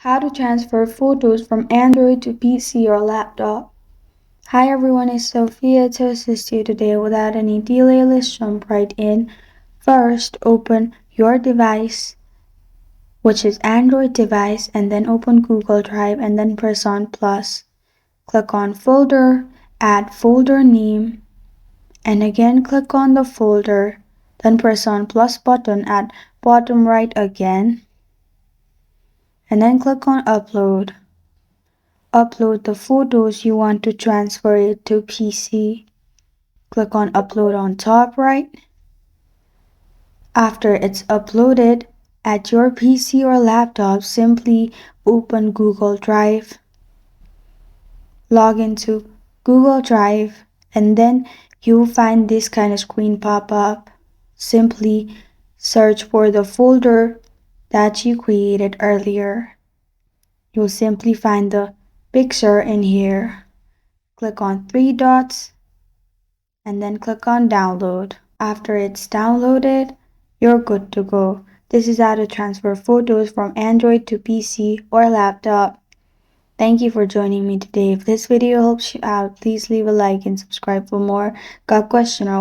How to transfer photos from Android to PC or laptop. Hi everyone, it's Sophia to assist you today. Without any delay, let's jump right in. First, open your device, which is Android device, and then open Google Drive and then press on plus. Click on folder, add folder name, and again click on the folder. Then press on plus button at bottom right again, and then click on upload. Upload the photos you want to transfer it to PC. Click on upload on top right. After it's uploaded, at your PC or laptop, simply open Google Drive. Log into Google Drive and then you'll find this kind of screen pop up. Simply search for the folder that you created earlier. You'll simply find the picture in here. Click on three dots and then click on download. After it's downloaded, you're good to go. This is how to transfer photos from Android to PC or laptop. Thank you for joining me today. If this video helps you out, please leave a like and subscribe for more. Got a question or